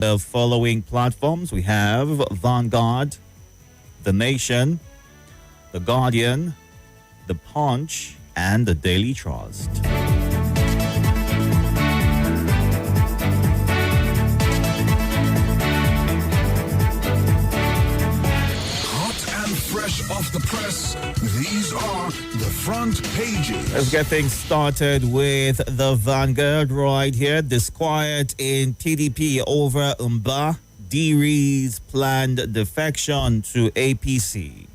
The following platforms we have Vanguard, The Nation, The Guardian, The Punch, and The Daily Trust. Fresh off the press, these are the front pages. Let's get things started with the Vanguard right here. Disquiet in PDP over Umba, Diri's planned defection to APC.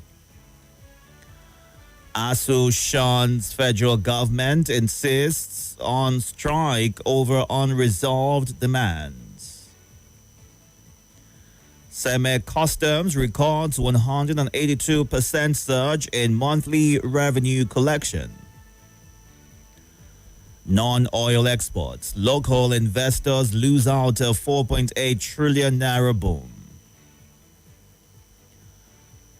ASU shuns federal government, insists on strike over unresolved demands. Semi-Customs records 182% surge in monthly revenue collection. Non-oil exports. Local investors lose out a 4.8 trillion naira boom.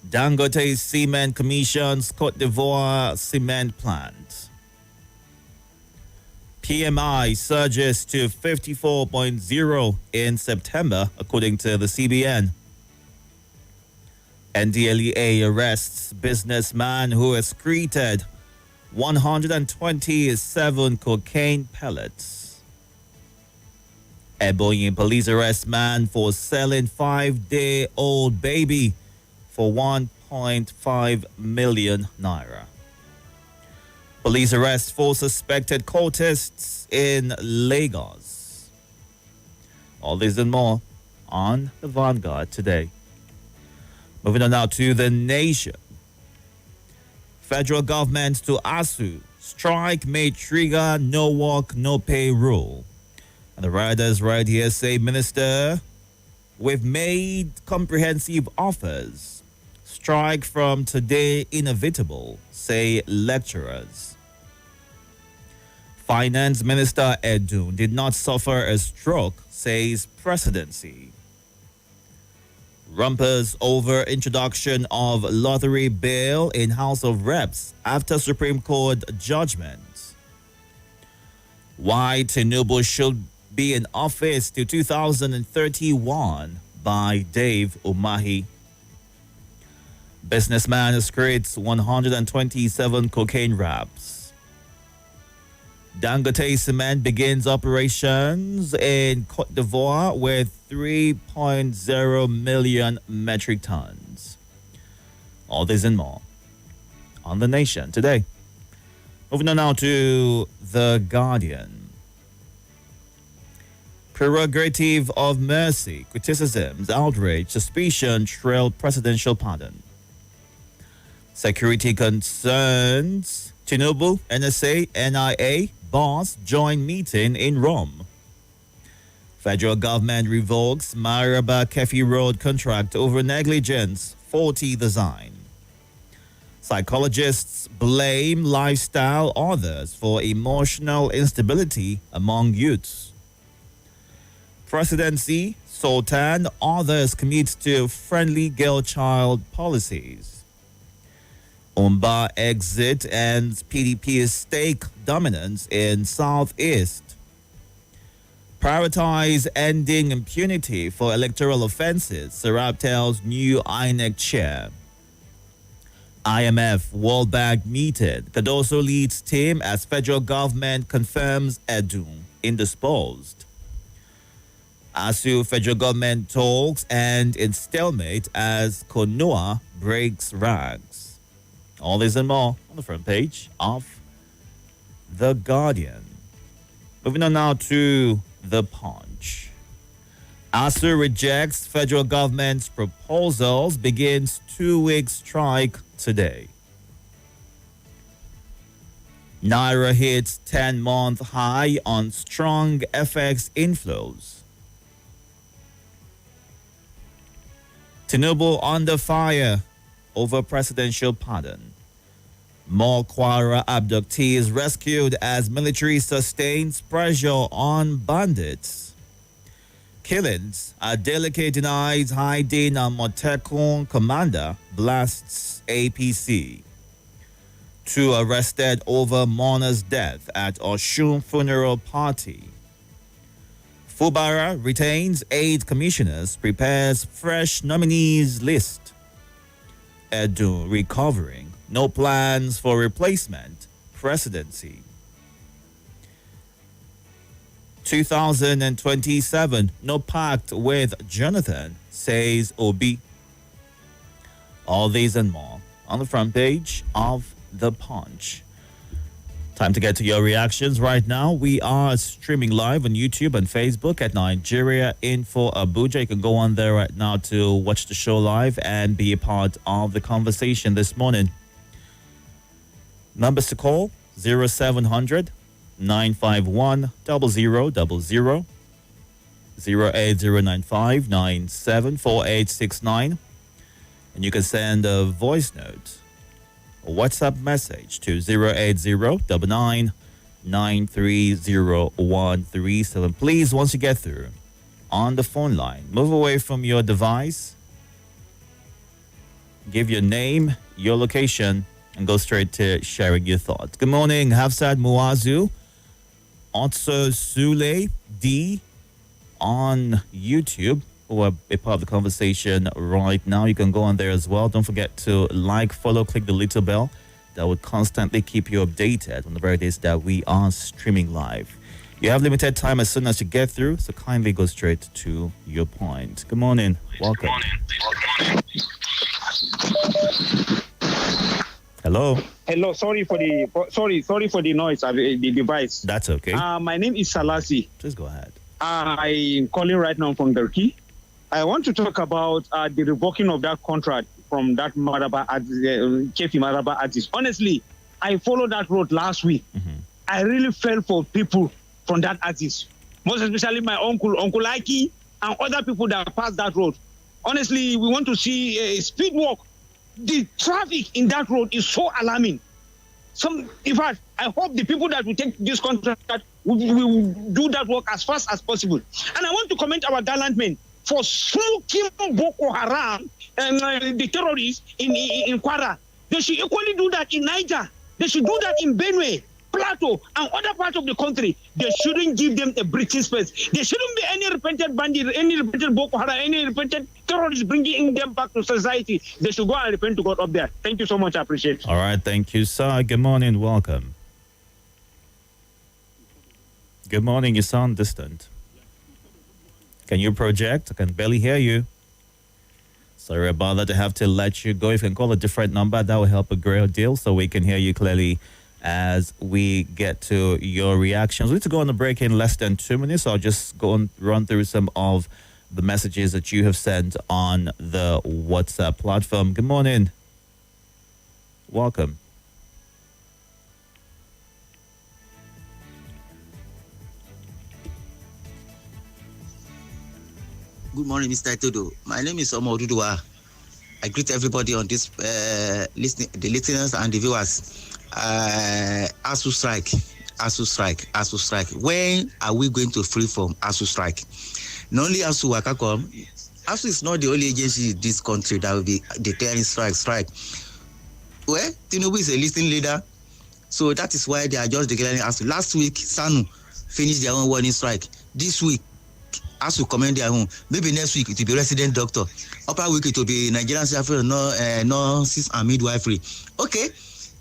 Dangote Cement commissions Côte d'Ivoire cement plant. PMI surges to 54.0 in September, according to the CBN. NDLEA arrests businessman who excreted 127 cocaine pellets. Ebonyi police arrest man for selling 5-day-old baby for 1.5 million naira. Police arrest 4 suspected cultists in Lagos. All this and more on the Vanguard today. Moving on now to The Nation. Federal government to ASU. Strike may trigger no work, no pay rule. And the riders right here say, Minister, we've made comprehensive offers. Strike from today inevitable, say lecturers. Finance Minister Itodo did not suffer a stroke, says presidency. Rumpers over introduction of lottery bill in House of Reps after Supreme Court judgment. Why Tinubu should be in office till 2031 by Dave Umahi. Businessman secretes 127 cocaine wraps. Dangote Cement begins operations in Côte d'Ivoire with 3.0 million metric tons. All this and more on The Nation today. Moving on now to The Guardian. Prerogative of mercy, criticisms, outrage, suspicion trail presidential pardon. Security concerns, Tinubu, NSA, NIA, boss join meeting in Rome. Federal government revokes Maraba Kefi Road contract over negligence, faulty design. Psychologists blame lifestyle authors for emotional instability among youths. Presidency, Sultan, others commit to friendly girl-child policies. Umba exit and PDP's stake dominance in Southeast. Prioritize ending impunity for electoral offenses, Sarab tells new INEC chair. IMF World Bank meeting. Cardoso leads team as federal government confirms Itodo indisposed. ASU federal government talks and in stalemate as Konoa breaks ranks. All this and more on the front page of The Guardian. Moving on now to The Punch. ASU rejects federal government's proposals, begins 2-week strike today. Naira hits 10-month high on strong FX inflows. Tinubu under fire over presidential pardon. More Kwara abductees rescued as military sustains pressure on bandits. Killings at Delicate denies hiding a Motekun commander blasts APC. 2 arrested over mourner's death at Oshun funeral party. Fubara retains 8 commissioners, prepares fresh nominees list. Edu recovering, no plans for replacement, presidency. 2027, no pact with Jonathan, says Obi. All these and more on the front page of The Punch. Time to get to your reactions right now. We are streaming live on YouTube and Facebook at Nigeria Info Abuja. You can go on there right now to watch the show live and be a part of the conversation this morning. Numbers to call 0700 951 0000, 08095 974869. And you can send a voice note or WhatsApp message to 080-99-930137. Please, once you get through on the phone line, move away from your device, give your name, your location, and go straight to sharing your thoughts. Good morning, Hafsat Muazu, Otso Sule D on YouTube, who are a part of the conversation right now. You can go on there as well. Don't forget to like, follow, click the little bell. That would constantly keep you updated on the very days that we are streaming live. You have limited time as soon as you get through, so kindly go straight to your point. Good morning. Welcome. Hello. Hello. Sorry for the noise of the device. That's okay. My name is Salasi. Please go ahead. I'm calling right now from Turkey. I want to talk about the revoking of that contract from that Kefi Maraba artist. Honestly, I followed that road last week. Mm-hmm. I really felt for people from that artist, most especially my uncle Aki, and other people that passed that road. Honestly, we want to see a speed walk. The traffic in that road is so alarming. In fact, I hope the people that will take this contract will do that work as fast as possible. And I want to commend our gallant men for smoking Boko Haram and the terrorists in Kwara. They should equally do that in Niger. They should do that in Benue, Plateau, and other parts of the country. They shouldn't give them a breathing space. There shouldn't be any repentant bandit, any repentant Boko Haram, any repentant terrorists bringing them back to society. They should go and repent to God up there. Thank you so much. I appreciate it. All right. Thank you, sir. Good morning. Welcome. Good morning. You sound distant. Can you project? I can barely hear you. Sorry about that. I have to let you go. If you can call a different number, that will help a great deal so we can hear you clearly as we get to your reactions. We need to go on a break in less than 2 minutes. I'll just go and run through some of the messages that you have sent on the WhatsApp platform. Good morning. Welcome. Good morning, Mr. Itodo. My name is Omo Oduduwa. I greet everybody on this, the listeners and the viewers. ASU strike. When are we going to free from ASU strike? Not only ASU Wakakom, ASU is not the only agency in this country that will be declaring strike. Well, Tinubu is a listening leader, so that is why they are just declaring ASU. Last week, SANU finished their own warning strike. This week, ASU commend their own. Maybe next week it will be resident doctor. Upper week it will be Nigerian Self-Help nurses and midwifery. Okay,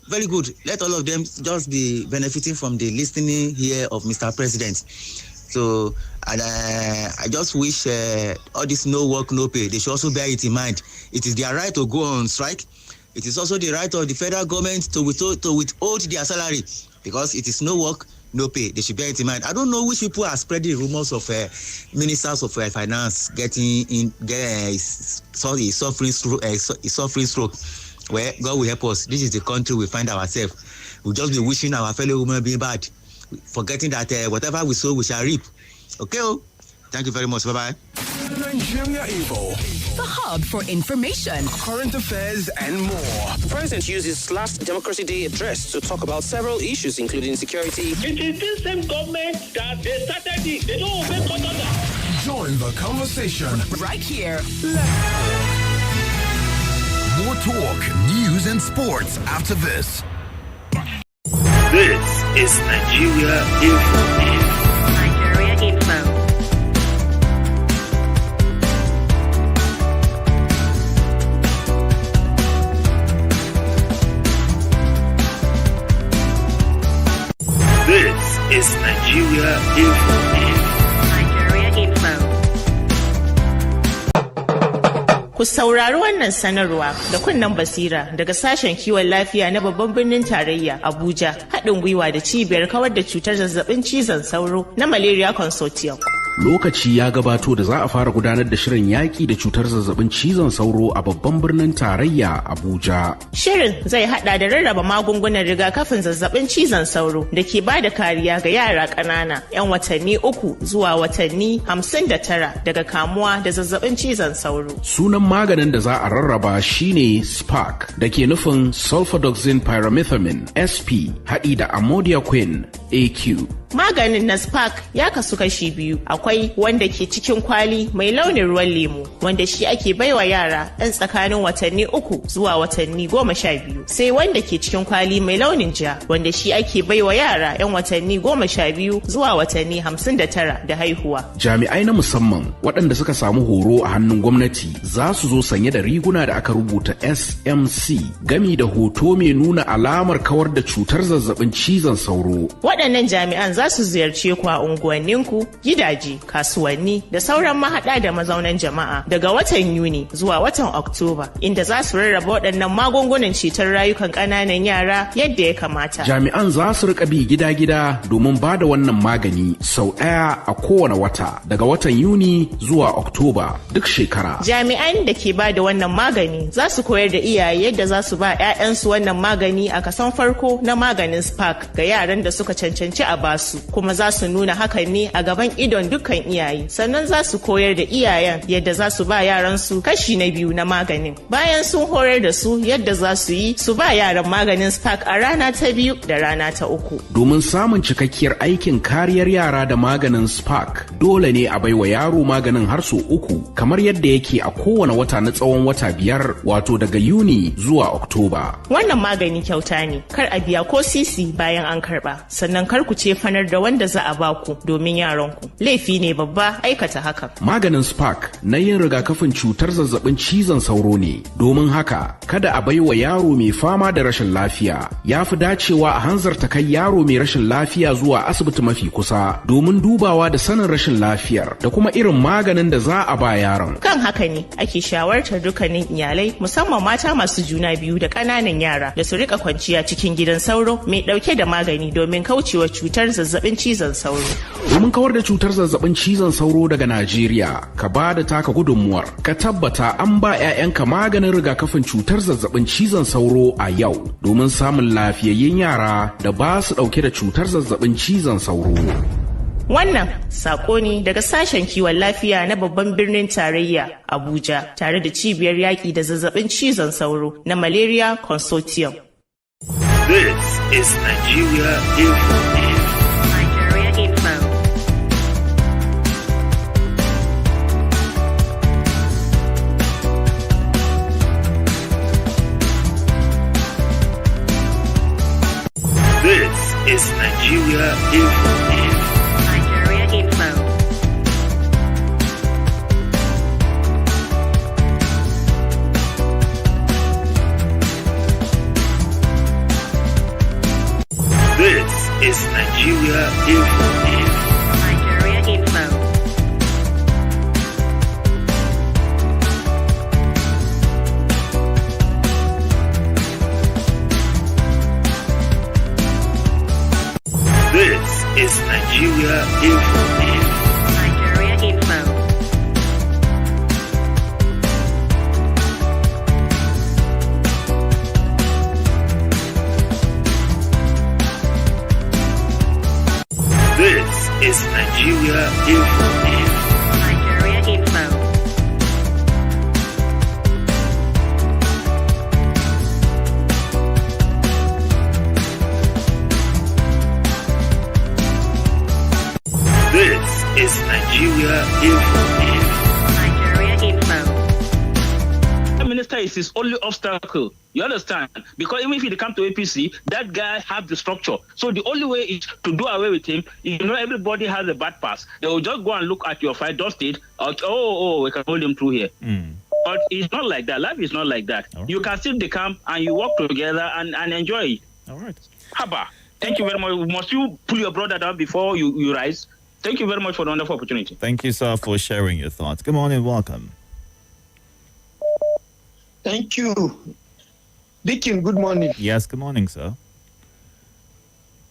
very good. Let all of them just be benefiting from the listening here of Mr. President. So, and I just wish all this no work, no pay, they should also bear it in mind. It is their right to go on strike. It is also the right of the federal government to withhold their salary because it is no work, no pay. They should bear it in mind. I don't know which people are spreading rumors of ministers of finance suffering stroke. Well, God will help us. This is the country we find ourselves. We'll just be wishing our fellow women being bad, forgetting that whatever we sow, we shall reap. Okay? Thank you very much. Bye-bye. Nigeria Info. The hub for information, Current affairs and more. The president used his last Democracy Day address to talk about several issues, including security. It is this same government that they started it. They don't obey court order. Join the conversation. right here. More talk, news, and sports after this. This is Nigeria Info. Nigeria Info. Ku saurari wannan sanarwa da kunnen basira daga sashen kiwon lafiya na babban birnin tarayya Abuja, haɗin gwiwa da cibiyar kawar da cutar zazzabin cizon sauro na Malaria Consortium. Lokaci ya gabato da za a fara gudanar da shirin yaƙi da cutar zazzabin cizon sauro a babban birnin tarayya Abuja. Shirin zai hada da rarraba magungunan rigakafin zazzabin cizon sauro da ke ba da kariya ga yara ƙanana 'yan watanni 3 zuwa watanni 59 daga kamuwa da zazzabin cizon sauro. Sunan maganin da za a rarraba shine Spark da ke nufin sulfadoxine pyrimethamine SP haɗi da amodiaquine AQ. Maganin na Spark ya kasu kashi biyu. Akwai wanda ke cikin kwali mai launin ruwan lemu, wanda shi ake baiwa yara 'yan tsakanin watanni 3 zuwa watanni 12. Sai wanda ke cikin kwali mai launin ja, wanda shi ake baiwa yara 'yan watanni 12 zuwa watanni 59 da haihuwa. Jami'ai na musamman waɗanda suka samu horo a hannun gwamnati za su zo sanye da riguna da aka rubuta SMC gami da hoto mai nuna alamar kawar da cutar zazzabin cizon sauro. Waɗannan jami'an za su ziyarce ku a unguwanninku, gidaje, kasuwanni da sauran mahaɗa da mazaunan jama'a daga watan Yuni zuwa watan Oktoba, inda za su rarraba waɗannan magungunan ceton rayukan ƙananan yara yadda ya kamata. Jami'an za su riƙa bi gida-gida domin ba da wannan magani sau ɗaya a kowane wata daga watan Yuni zuwa Oktoba duk shekara. Jami'an da ke ba da wannan magani za su koyar da iyaye yadda za su ba 'ya'yansu wannan magani a kason farko na maganin Spark ga yaran da suka cancanci a basu, kuma za su nuna hakan ne a gaban idon dukkan iyaye. Sannan za su koyar da iyayen yadda za su ba yaransu kashi na biyu na maganin. Bayan sun horar da su yadda za su yi su ba yaran maganin Spark a rana ta 2 da rana ta 3. Domin samun cikakkiyar aikin kariyar yara da maganin Spark, dole ne a baiwa yaro maganin har sau 3 kamar yadda yake a kowane wata na tsawon wata 5, wato daga Yuni zuwa Oktoba. Wannan magani kyauta ne, kar a biya ko sisi bayan an karba. Sannan kar ku ce fanar da wanda za a baku domin yaranku. Laifi ne babba aikata hakan. Maganin Spark na yin rigakafin cutar zazzabin cizon sauro ne. Domin haka, kada a baiwa yaro mai fama da rashin lafiya. Ya fi dacewa a hanzarta kai yaro mai rashin lafiya zuwa asibiti mafi kusa domin dubawa da sanin rashin lafiyar da kuma irin maganin da za a ba yaron. Kan haka ne ake shawartar dukkanin iyalai, musamman mata masu juna biyu da ƙananan yara, da su rika kwanciya cikin gidan sauro mai ɗauke da magani domin kaucewa cutar zazzabin cizon sauro. Domin kawar da cutar zazzabin cizon sauro daga Najeriya, ka ba da taka gudunmuwar. Ka tabbata an ba 'ya'yanka maganin rigakafin cutar zazzabin cizon sauro a yau domin samun lafiyayyen yara da ba su ɗauke da cutar zazzabin cizon sauro. Wannan sako ne daga sashen kiwon lafiya na babban birnin tarayya Abuja, tare da cibiyar yaƙi da zazzabin cizon sauro na Malaria Consortium. This is Nigeria Info. Nigeria Info. This is Nigeria Info. Nigeria Info. This is Nigeria Info. Nigeria Info. This is Nigeria Info. Nigeria Info. This is Nigeria Info. Nigeria Info. This is Nigeria Info. Nigeria Info. Prime Minister is his only obstacle. You understand? Because even if he come to APC, that guy have the structure. So the only way is to do away with him. You know, everybody has a bad pass. They will just go and look at your fight, dust it. We can hold him through here. But it's not like that. Life is not like that. Right. You can sit the camp and you work together and enjoy it. All right. Haba, thank you very much. Must you pull your brother down before you rise? Thank you very much for the wonderful opportunity. Thank you, sir, for sharing your thoughts. Good morning. Welcome. Thank you. Dikin, good morning. Yes, good morning, sir.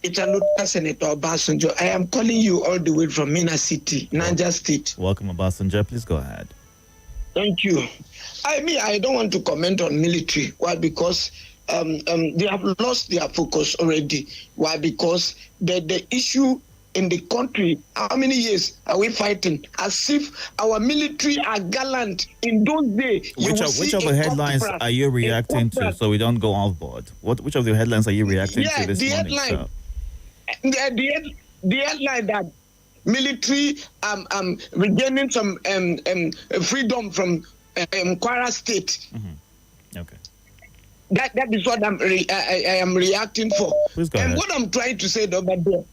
Itodo Senator Obasanjo. I am calling you all the way from Mina City, Niger State. Welcome, Obasanjo. Please go ahead. Thank you. I don't want to comment on military. Why? Because they have lost their focus already. Why? Because the issue in the country, how many years are we fighting? As if our military are gallant. In those days, Which of the headlines are you reacting to, so we don't go off board? Which of the headlines are you reacting to this morning, sir? The headline that military regaining some freedom from Kwara State. Mm-hmm. Okay. That is what I am reacting for. Please go and ahead. what I'm trying to say over there,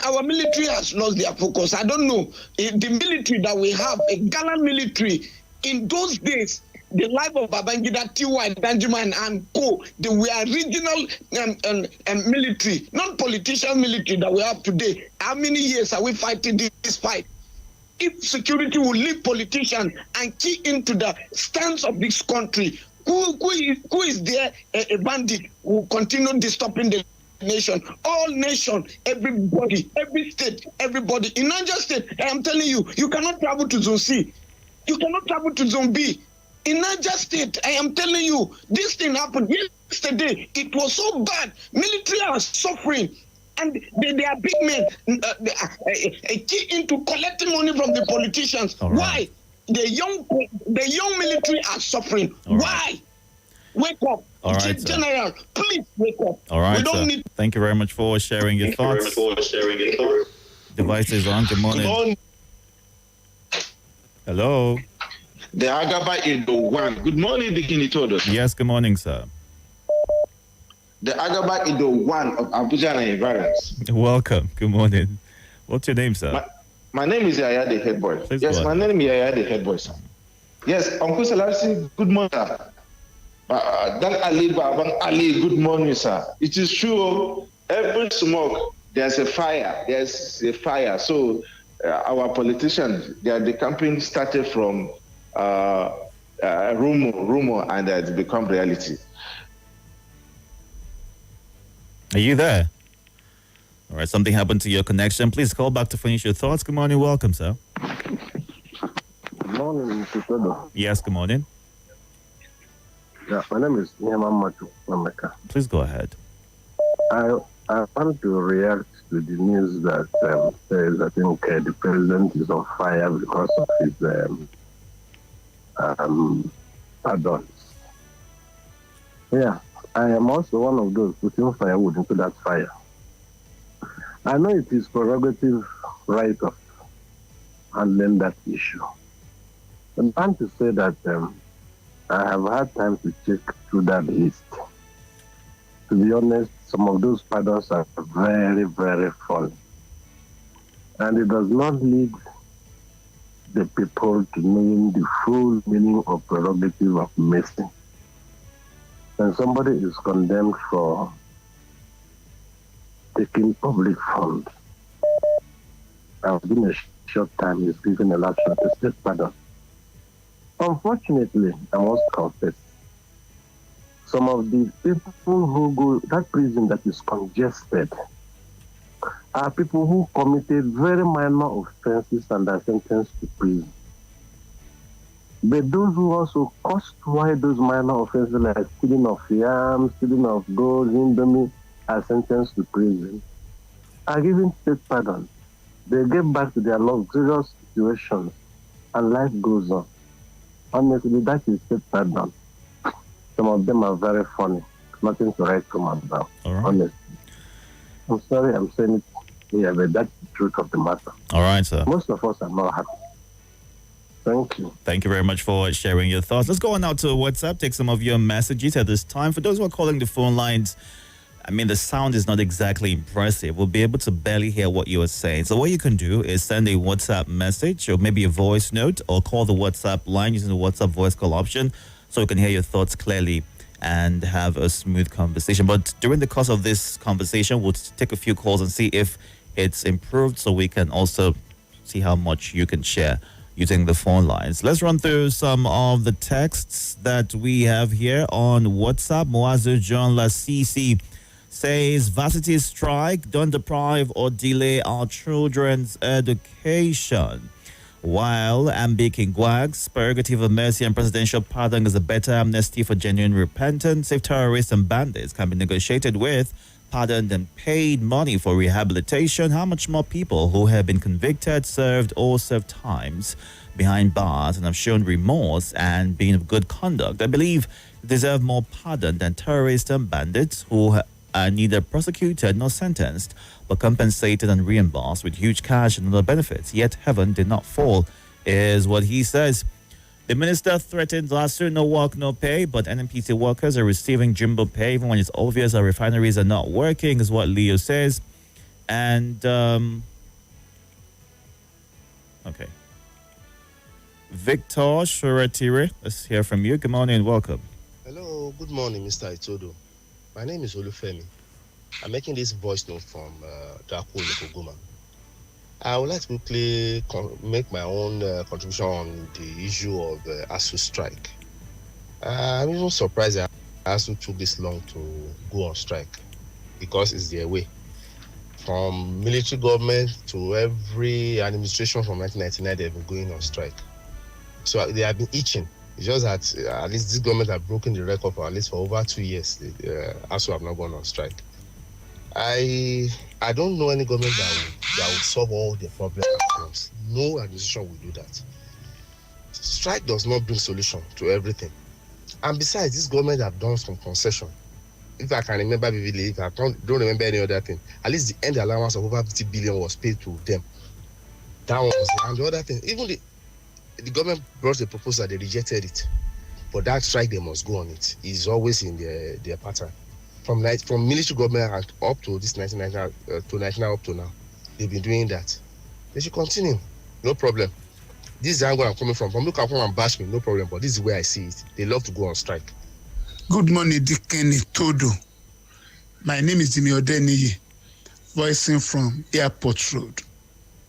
our military has lost their focus. I don't know the military that we have, a gallant military. In those days, the life of Babangida, Tiwa, Danjuma, and Co. They were regional military, not politician military that we have today. How many years are we fighting this fight? If security will leave politicians and key into the stance of this country, who is there? A bandit who will continue disturbing the nation. All nation, everybody, every state, everybody. In Niger State, I am telling you, you cannot travel to Zone C. You cannot travel to Zone B. In Niger State, I am telling you, this thing happened yesterday. It was so bad. Military are suffering. And they are big men key into collecting money from the politicians. All right. Why? The young military are suffering. All right. Why? Wake up. All right, sir. General, please wake up. All right, we don't sir. need. Thank you very much for sharing your thoughts. Device is on. Good morning. Hello. The Agaba Itodo 1. Good morning, Dikin Itodo. Yes, good morning, sir. The Agaba Itodo 1 of Abuja and environs. Welcome. Good morning. What's your name, sir? My name is Yaya the head boy. Please Yes, go my ahead. name is Yaya the head boy, sir. Yes, Uncle Salasi, good morning, sir. Dan Ali, Babang Ali, good morning, sir. It is true, every smoke, there's a fire. There's a fire. So our politicians, the campaign started from rumor, and it's become reality. Are you there? All right, something happened to your connection. Please call back to finish your thoughts. Good morning. Welcome, sir. Good morning, Mr. Itodo. Yes, good morning. Yeah, my name is Nyaman Matu Mameka. Please go ahead. I want to react to the news that says I think the president is on fire because of his pardons. Yeah, I am also one of those putting firewood into that fire. I know it is prerogative right of handling that issue. I want to say that I have had time to check through that list. To be honest, some of those pardons are very, very funny. And it does not lead the people to knowing the full meaning of prerogative of mercy. When somebody is condemned for taking public funds, and within a short time is given a large short estate pardon. Unfortunately, I must confess, some of the people who go that prison that is congested are people who committed very minor offenses and are sentenced to prison. But those who also caused why those minor offenses like stealing of yams, stealing of gold, indomie, are sentenced to prison, are given state pardon. They get back to their luxurious situations and life goes on. Honestly, that is state pardon. Some of them are very funny. Nothing to write home about. All right. Honestly. I'm sorry I'm saying it here, but that's the truth of the matter. All right, sir. Most of us are not happy. Thank you. Thank you very much for sharing your thoughts. Let's go on now to WhatsApp, take some of your messages at this time. For those who are calling the phone lines, I mean, the sound is not exactly impressive. We'll be able to barely hear what you are saying. So what you can do is send a WhatsApp message or maybe a voice note or call the WhatsApp line using the WhatsApp voice call option so we can hear your thoughts clearly and have a smooth conversation. But during the course of this conversation, we'll take a few calls and see if it's improved so we can also see how much you can share using the phone lines. Let's run through some of the texts that we have here on WhatsApp. Moazu John Lasisi says, varsity strike, don't deprive or delay our children's education. While Ambi Kingwag's prerogative of mercy and presidential pardon is a better amnesty for genuine repentance. If terrorists and bandits can be negotiated with, pardoned and paid money for rehabilitation, how much more people who have been convicted, served or served times behind bars and have shown remorse and been of good conduct, I believe, deserve more pardon than terrorists and bandits who are neither prosecuted nor sentenced, but compensated and reimbursed with huge cash and other benefits. Yet heaven did not fall, is what he says. The minister threatened last year, no work, no pay, but NNPC workers are receiving jumbo pay even when it's obvious that refineries are not working, is what Leo says. And, okay. Victor Shoretire, let's hear from you. Good morning and welcome. Hello, good morning, Mr. Itodo. My name is Olufemi. I'm making this voice note from Daku Lekoguma. I would like to quickly make my own contribution on the issue of ASU strike. I'm even surprised that ASU took this long to go on strike because it's their way. From military government to every administration from 1999, they've been going on strike. So they have been itching. It's just that at least this government have broken the record for at least for over 2 years. ASU have not gone on strike. I don't know any government that will solve all the problems at once. No administration will do that. Strike does not bring solution to everything. And besides, this government have done some concession. If I can remember vividly, if I don't remember any other thing, at least the end allowance of over 50 billion was paid to them. That one was, and the other thing, even the government brought a proposal, they rejected it. But that strike, they must go on it. It's always in their pattern. From military government up to this 1999 up to now, they've been doing that. They should continue. No problem. This is the angle I'm coming from. From look at and bash me, no problem. But this is where I see it. They love to go on strike. Good morning, Deacon Itodo. My name is Jimmy Odeniyi, voicing from Airport Road,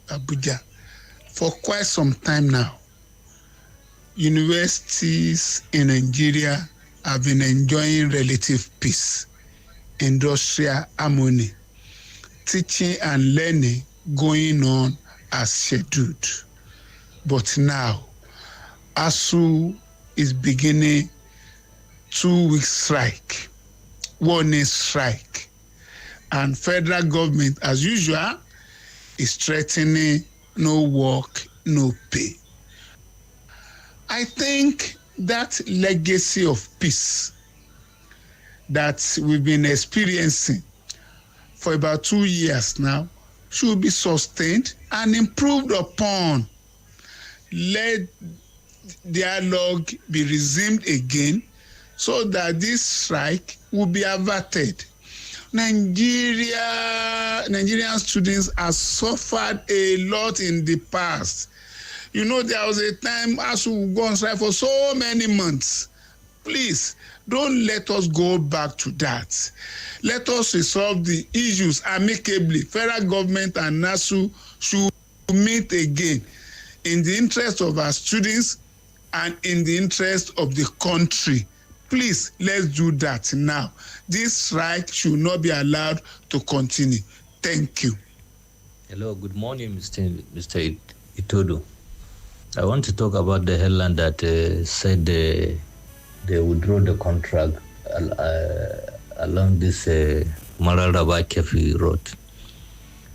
Abuja. For quite some time now, universities in Nigeria have been enjoying relative peace, industrial harmony, teaching and learning going on as scheduled. But now, ASU is beginning 2-week strike, 1-day strike, and federal government, as usual, is threatening no work, no pay. I think that legacy of peace that we've been experiencing for about 2 years now should be sustained and improved upon. Let dialogue be resumed again so that this strike will be averted. Nigerian students have suffered a lot in the past. You know, there was a time ASU would go on strike for so many months. Please, don't let us go back to that. Let us resolve the issues amicably. Federal government and ASU should meet again in the interest of our students and in the interest of the country. Please, let's do that now. This strike should not be allowed to continue. Thank you. Hello, good morning, Mr. Itodo. I want to talk about the headline that said they withdraw the contract along this Mararaba Kefi road.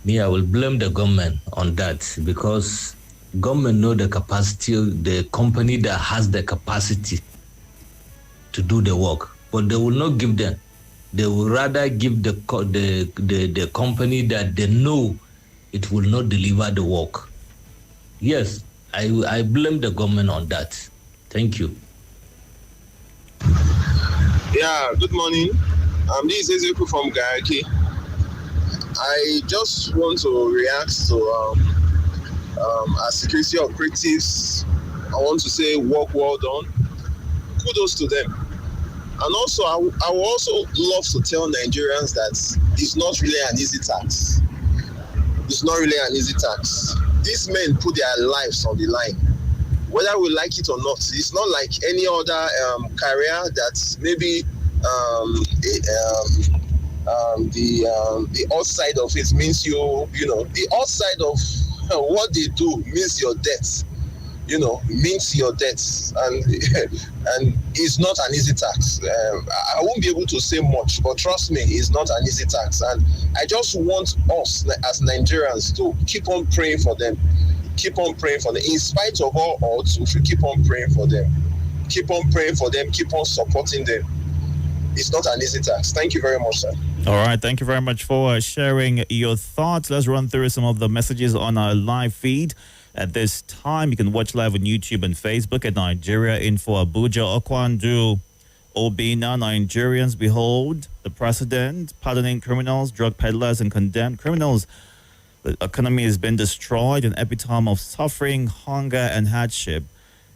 Me, I will blame the government on that because government know the capacity, the company that has the capacity to do the work, but they will not give them. They will rather give the company that they know it will not deliver the work. Yes, I blame the government on that. Thank you. Yeah, good morning. This is Ezekiel from Garaki. I just want to react to our security operatives. I want to say work well done. Kudos to them. And also, I would also love to tell Nigerians that it's not really an easy task. It's not really an easy task. These men put their lives on the line whether we like it or not. It's not like any other career that maybe the outside of it means the outside of what they do means your death. Means your debts, and it's not an easy tax. I won't be able to say much, but trust me, it's not an easy tax. And I just want us as Nigerians to keep on praying for them. Keep on praying for them. In spite of all odds, we should keep on praying for them. Keep on praying for them. Keep on supporting them. It's not an easy tax. Thank you very much, sir. All right. Thank you very much for sharing your thoughts. Let's run through some of the messages on our live feed. At this time, you can watch live on YouTube and Facebook at Nigeria Info Abuja. Okwandu Obina, Nigerians behold the president pardoning criminals, drug peddlers, and condemned criminals. The economy has been destroyed, an epitome of suffering, hunger, and hardship.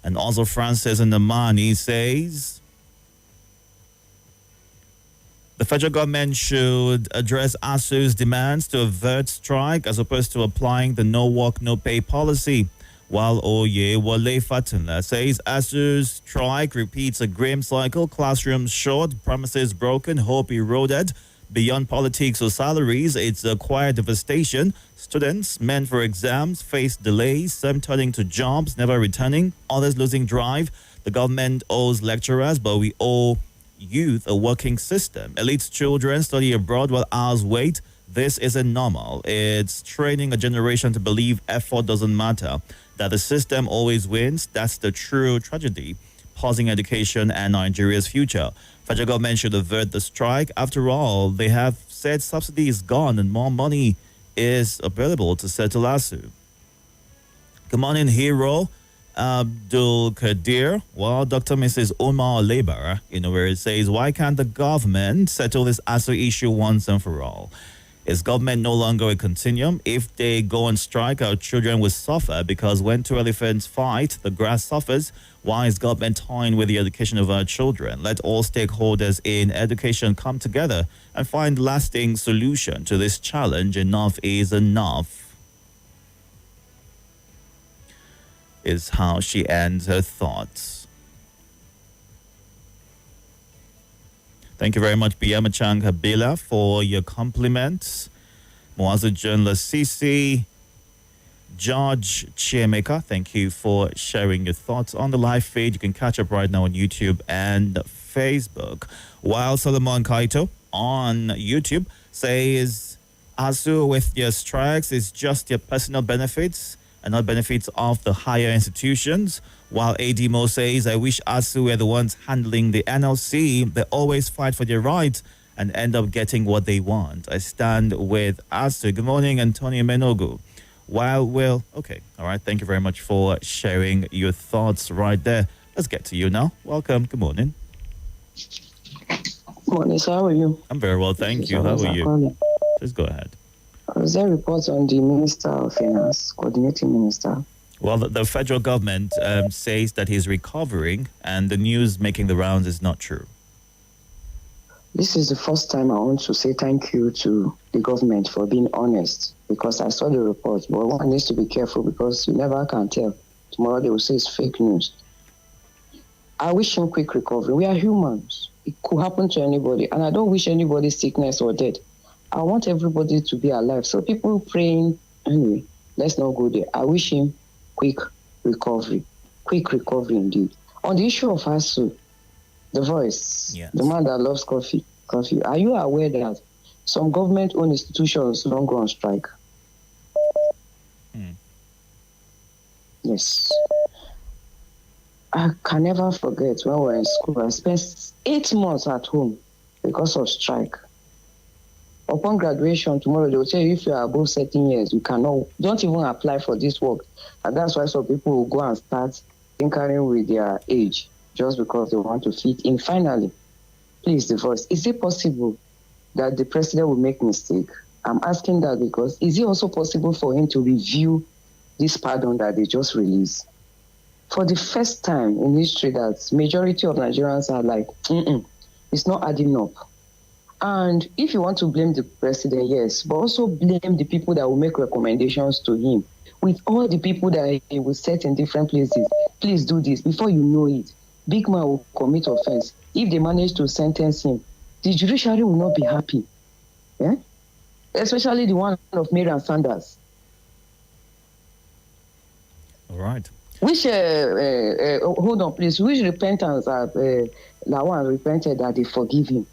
And also Francis Ndamani says the federal government should address ASU's demands to avert strike as opposed to applying the no work, no pay policy. While Oye Wale Fatunla says ASU's strike repeats a grim cycle, classrooms short, promises broken, hope eroded. Beyond politics or salaries, it's a quiet devastation. Students meant for exams face delays, some turning to jobs, never returning, others losing drive. The government owes lecturers, but we owe youth a working system. Elite children study abroad while ours wait. This isn't normal. It's training a generation to believe effort doesn't matter, that the system always wins. That's the true tragedy, pausing education and Nigeria's future. Federal government should avert the strike. After all, they have said subsidy is gone and more money is available to settle ASU. Good morning, Hero. Abdul Kadir, well, Dr. Mrs. Omar Labor, where it says, why can't the government settle this ASU issue once and for all? Is government no longer a continuum? If they go on strike, our children will suffer because when two elephants fight, the grass suffers. Why is government toying with the education of our children? Let all stakeholders in education come together and find lasting solution to this challenge. Enough is enough, is how she ends her thoughts. Thank you very much, Biyamachang Habila, for your compliments. Moazujan Lasisi, George Chiemeka, thank you for sharing your thoughts on the live feed. You can catch up right now on YouTube and Facebook. While Solomon Kaito on YouTube says, ASU with your strikes is just your personal benefits and not benefits of the higher institutions. While ADMO says, I wish ASU were the ones handling the NLC. They always fight for their rights and end up getting what they want. I stand with ASU. Good morning, Antonio Menogu. Okay. All right. Thank you very much for sharing your thoughts right there. Let's get to you now. Welcome. Good morning. Good morning, sir. How are you? I'm very well. Thank you. How are you? Just go ahead. Is there reports on the Minister of Finance, coordinating minister? Well, the federal government says that he's recovering, and the news making the rounds is not true. This is the first time I want to say thank you to the government for being honest, because I saw the report, but one needs to be careful because you never can tell. Tomorrow they will say it's fake news. I wish him quick recovery. We are humans. It could happen to anybody, and I don't wish anybody sickness or death. I want everybody to be alive. So people praying, anyway, let's not go there. I wish him quick recovery indeed. On the issue of ASU, the voice, yes, the man that loves coffee, are you aware that some government-owned institutions don't go on strike? Yes. I can never forget when we were in school, I spent 8 months at home because of strike. Upon graduation, tomorrow they will tell you if you are above certain years, you don't even apply for this work. And that's why some people will go and start tinkering with their age just because they want to fit in. Finally, please, the voice, is it possible that the president will make mistake? I'm asking that because is it also possible for him to review this pardon that they just released? For the first time in history, that majority of Nigerians are like, it's not adding up. And if you want to blame the president, yes, but also blame the people that will make recommendations to him. with all the people that he will set in different places. Please do this. Before you know it, big man will commit offense. If they manage to sentence him, the judiciary will not be happy. Yeah? Especially the one of Marian Sanders. All right. Which, hold on, please. Which repentance have Lawan repented that they forgive him?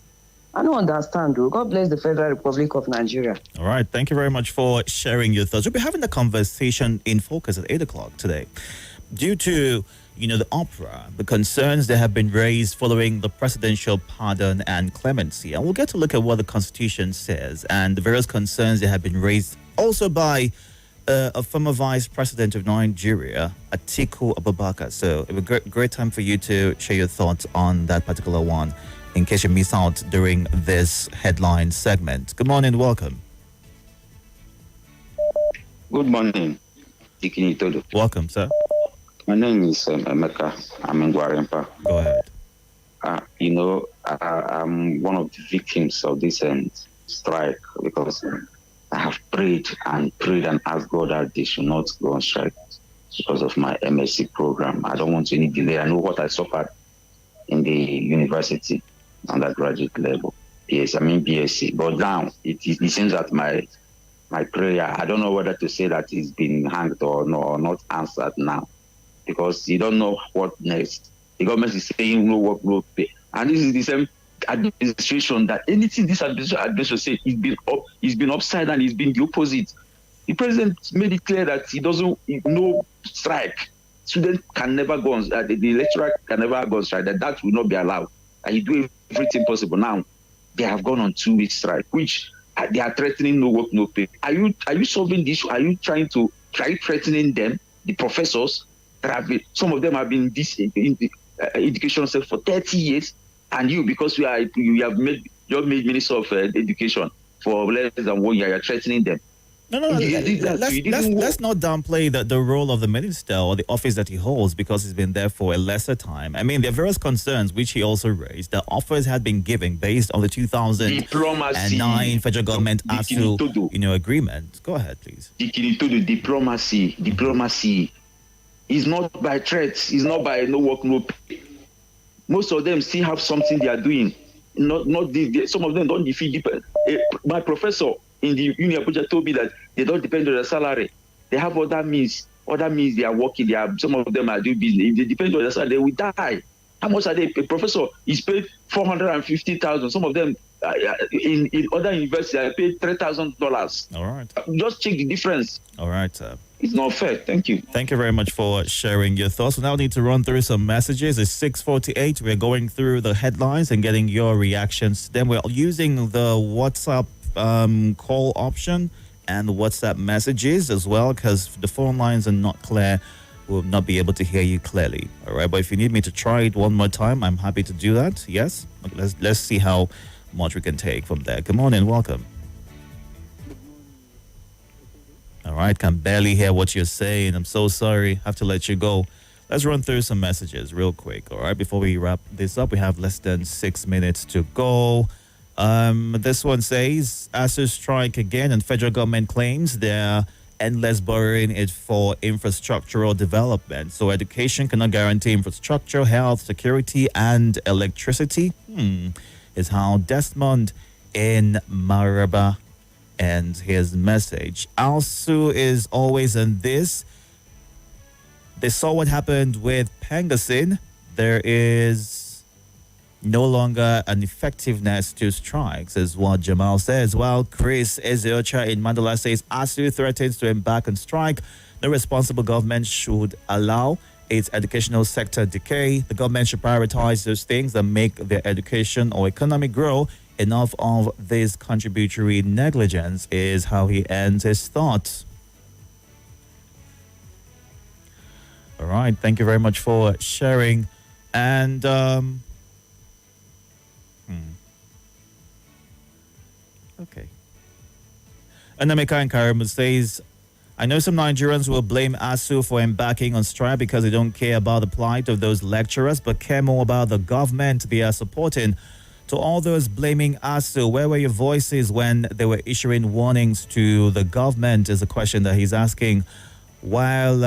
I don't understand, though. God bless the Federal Republic of Nigeria. All right. Thank you very much for sharing your thoughts. We'll be having a conversation in focus at 8 o'clock today. Due to, the opera, the concerns that have been raised following the presidential pardon and clemency. And we'll get to look at what the Constitution says and the various concerns that have been raised also by a former vice president of Nigeria, Atiku Abubakar. So it was a great time for you to share your thoughts on that particular one in case you miss out during this headline segment. Good morning, welcome. Good morning, Itodo. Welcome, sir. My name is Emeka. I'm in Guarempa. Go ahead. I'm one of the victims of this strike because I have prayed and asked God that they should not go on strike because of my MSc program. I don't want any delay. I know what I suffered in the university undergraduate level. Yes, I'm in BSc. But now it seems that my prayer, I don't know whether to say that it's been hanged or not answered now. Because you don't know what next. The government is saying no work, no pay. And this is the same administration that anything this administration says, it's been upside down, it's been the opposite. The president made it clear that he doesn't, no strike. Students can never go on, the lecturer can never go on strike, that will not be allowed. And he do everything possible. Now, they have gone on 2-week strike, which they are threatening no work, no pay. Are you solving this issue? Are you threatening them, the professors? Some of them have been in the education sector for 30 years, and because you have made Minister of Education for less than 1 year, you're threatening them. No. Let's not downplay the role of the minister or the office that he holds because he's been there for a lesser time. I mean, there are various concerns which he also raised. The offers had been given based on the 2009 federal government ASU agreement. Go ahead, please. Diplomacy. It's not by threats. It's not by no work, no pay. Most of them still have something they are doing. Some of them don't defeat. My professor in the Uni Abuja told me that they don't depend on their salary. They have other means. Other means they are working. Some of them are doing business. If they depend on their salary, they will die. How much are they? A professor is paid $450,000. Some of them in other universities are paid $3,000. All right. Just check the difference. All right, sir. It's not fair. Thank you. Thank you very much for sharing your thoughts. We now need to run through some messages. It's 6:48. We're going through the headlines and getting your reactions. Then we're using the WhatsApp call option and WhatsApp messages as well because the phone lines are not clear. We'll not be able to hear you clearly. All right. But if you need me to try it one more time, I'm happy to do that. Yes. Let's see how much we can take from there. Good morning. Welcome. All right, can barely hear what you're saying. I'm so sorry. Have to let you go. Let's run through some messages real quick. All right, before we wrap this up, we have less than 6 minutes to go. This one says, ASU strike again and federal government claims they're endless borrowing it for infrastructural development. So education cannot guarantee infrastructure, health, security, and electricity. Is how Desmond in Maraba and his message. ASU is always in this. They saw what happened with Pengasin. There is no longer an effectiveness to strikes, is what Jamal says. While Chris Eziocha in Mandela says ASU threatens to embark on strike. No responsible government should allow its educational sector decay. The government should prioritize those things that make their education or economy grow. Enough of this contributory negligence, is how he ends his thoughts. All right, thank you very much for sharing. And okay. Anamika Nkaramu says, I know some Nigerians will blame ASU for embarking on strike because they don't care about the plight of those lecturers, but care more about the government they are supporting. To all those blaming ASU, where were your voices when they were issuing warnings to the government, is a question that he's asking. While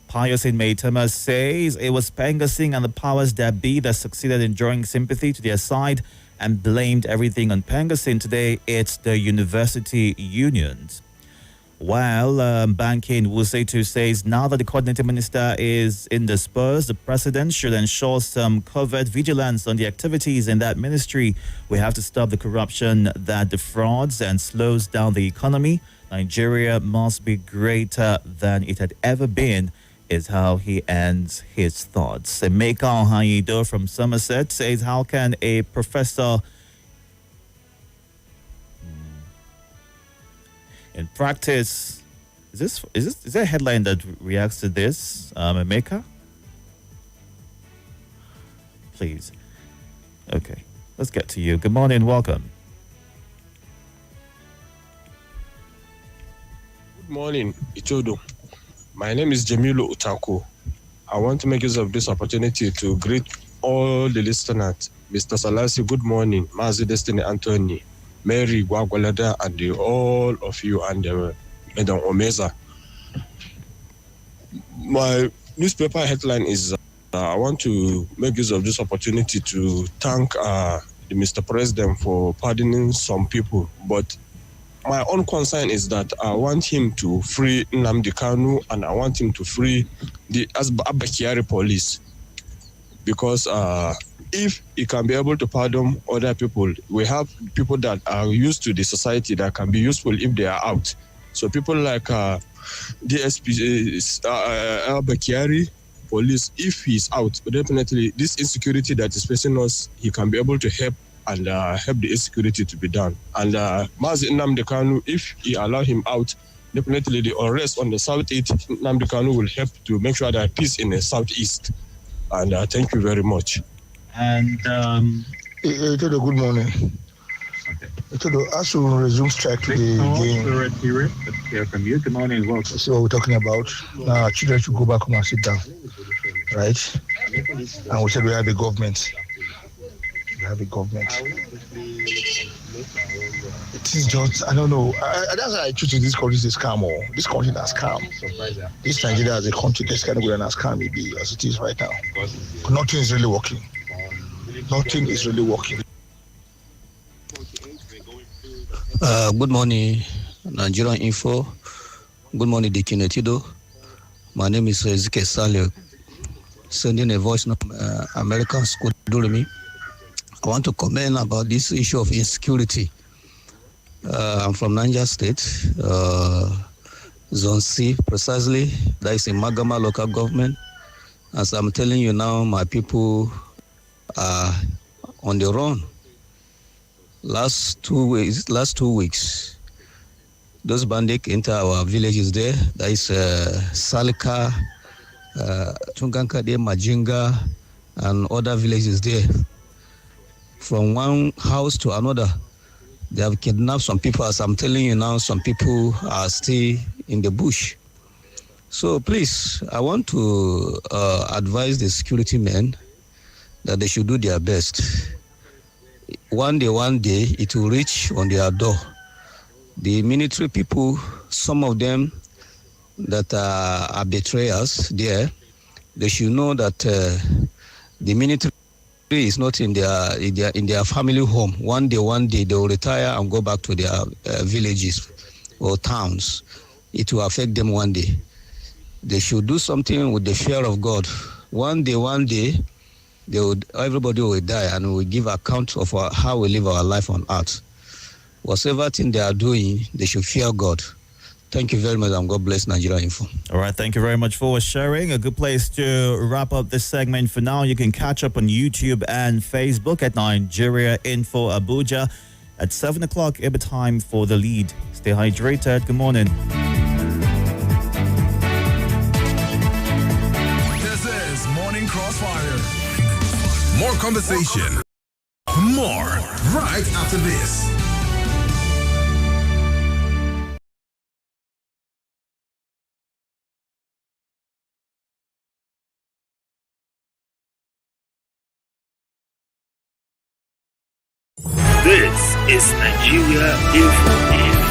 Pius in Maitama says it was Penga Singh and the powers that be that succeeded in drawing sympathy to their side and blamed everything on Penga Singh. Today, it's the university unions. While Bankin Wusetu says now that the coordinating minister is indisposed, the president should ensure some covert vigilance on the activities in that ministry. We have to stop the corruption that defrauds and slows down the economy. Nigeria must be greater than it had ever been, is how he ends his thoughts. Emeka Ohanido from Somerset says, how can a professor in practice, is there a headline that reacts to this, Emeka? Please. Okay, let's get to you. Good morning, welcome. Good morning, Itodo. My name is Jamilu Utako. I want to make use of this opportunity to greet all the listeners. Mr. Salasi, good morning. Mazi Destiny Anthony, Mary Gwagwalada, and all of you, and Madam Omeza. My newspaper headline is I want to make use of this opportunity to thank the Mr. President for pardoning some people, but my own concern is that I want him to free Nnamdi Kanu and I want him to free the Abba Kyari police, because if he can be able to pardon other people, we have people that are used to the society that can be useful if they are out. So people like DSP Abba Kyari police, if he's out, definitely this insecurity that is facing us, he can be able to help and help the insecurity to be done. And Mazi Nnamdi Kanu, if he allow him out, definitely the unrest on the southeast, Nnamdi Kanu will help to make sure that peace in the southeast. And thank you very much. And Itodo, good morning. Itodo, as to resume strike today again. Let's hear from you. Good morning, welcome. So what we're talking about, children should go back home and sit down, right? And we said we have a government. We have a government. It is just, I don't know. That's why I choose this country is a scam. This country is a scam. This Nigeria as a country is kind of going to scam maybe as it is right now. Nothing is really working. Nothing is really working. Good morning, Nigerian Info. Good morning, Dikin Itodo. My name is Ezekiel Salio. Sending a voice from American School Durumi. I want to comment about this issue of insecurity. I'm from Niger State, Zone C, precisely. That is in Magama local government. As I'm telling you now, my people are on the run. Last two weeks, those bandits enter our villages there. That is Salika, Tungankade, Majinga, and other villages there. From one house to another, they have kidnapped some people. As I'm telling you now, some people are still in the bush. So please, I want to advise the security men that they should do their best. One day, it will reach on their door. The military people, some of them that are betrayers there, they should know that the military is not in their family home. One day they will retire and go back to their villages or towns. It will affect them one day. They should do something with the fear of God. One day, everybody will die and we will give account of how we live our life on earth. Whatever thing they are doing, they should fear God. Thank you very much, and God bless Nigeria Info. All right, thank you very much for sharing. A good place to wrap up this segment for now. You can catch up on YouTube and Facebook at Nigeria Info Abuja at 7 o'clock. Every time for the lead. Stay hydrated. Good morning. This is Morning Crossfire. More conversation. More right after this. This is Nigeria Info.